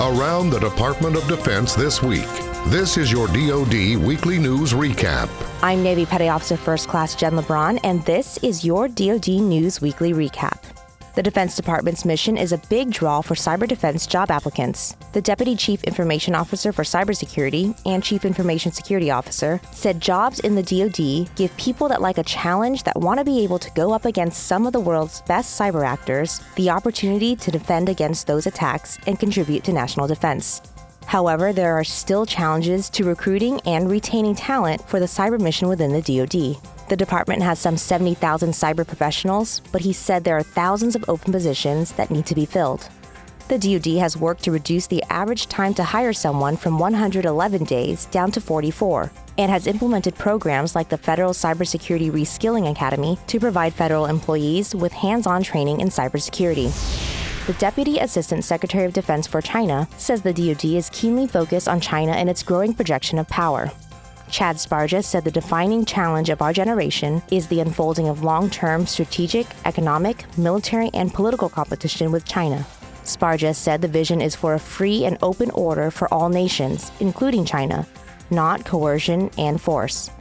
Around the Department of Defense this week. This is your DoD Weekly News Recap. I'm Navy Petty Officer First Class Jen LeBron, and this is your DoD News Weekly Recap. The Defense Department's mission is a big draw for cyber defense job applicants. The Deputy Chief Information Officer for Cybersecurity and Chief Information Security Officer said jobs in the DoD give people that like a challenge that want to be able to go up against some of the world's best cyber actors the opportunity to defend against those attacks and contribute to national defense. However, there are still challenges to recruiting and retaining talent for the cyber mission within the DoD. The department has some 70,000 cyber professionals, but he said there are thousands of open positions that need to be filled. The DoD has worked to reduce the average time to hire someone from 111 days down to 44, and has implemented programs like the Federal Cybersecurity Reskilling Academy to provide federal employees with hands-on training in cybersecurity. The Deputy Assistant Secretary of Defense for China says the DoD is keenly focused on China and its growing projection of power. Chad Spargus said the defining challenge of our generation is the unfolding of long-term strategic, economic, military, and political competition with China. Spargus said the vision is for a free and open order for all nations, including China, not coercion and force.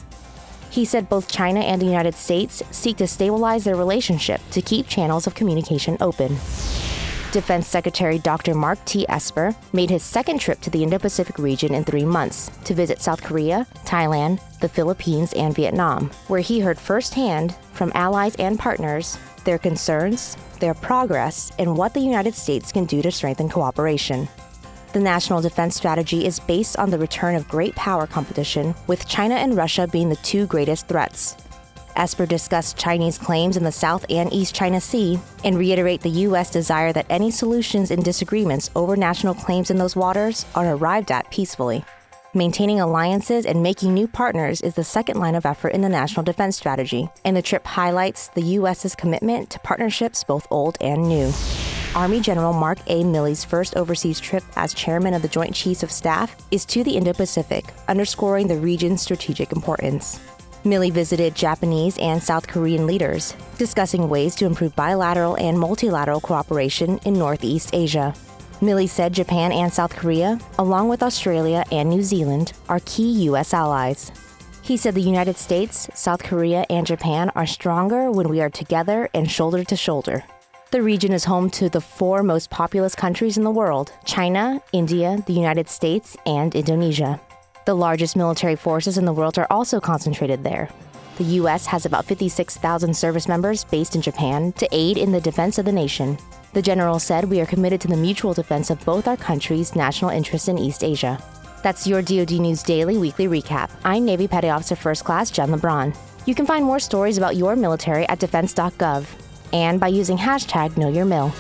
He said both China and the United States seek to stabilize their relationship to keep channels of communication open. Defense Secretary Dr. Mark T. Esper made his second trip to the Indo-Pacific region in 3 months to visit South Korea, Thailand, the Philippines, and Vietnam, where he heard firsthand from allies and partners their concerns, their progress, and what the United States can do to strengthen cooperation. The National Defense Strategy is based on the return of great power competition, with China and Russia being the two greatest threats. Esper discussed Chinese claims in the South and East China Sea and reiterate the U.S. desire that any solutions in disagreements over national claims in those waters are arrived at peacefully. Maintaining alliances and making new partners is the second line of effort in the National Defense Strategy, and the trip highlights the U.S.'s commitment to partnerships both old and new. Army General Mark A. Milley's first overseas trip as chairman of the Joint Chiefs of Staff is to the Indo-Pacific, underscoring the region's strategic importance. Milley visited Japanese and South Korean leaders, discussing ways to improve bilateral and multilateral cooperation in Northeast Asia. Milley said Japan and South Korea, along with Australia and New Zealand, are key U.S. allies. He said the United States, South Korea, and Japan are stronger when we are together and shoulder to shoulder. The region is home to the 4 most populous countries in the world: China, India, the United States, and Indonesia. The largest military forces in the world are also concentrated there. The U.S. has about 56,000 service members based in Japan to aid in the defense of the nation. The general said we are committed to the mutual defense of both our countries' national interests in East Asia. That's your DoD News Daily Weekly Recap. I'm Navy Petty Officer First Class Jen LeBron. You can find more stories about your military at defense.gov and by using hashtag KnowYourMil.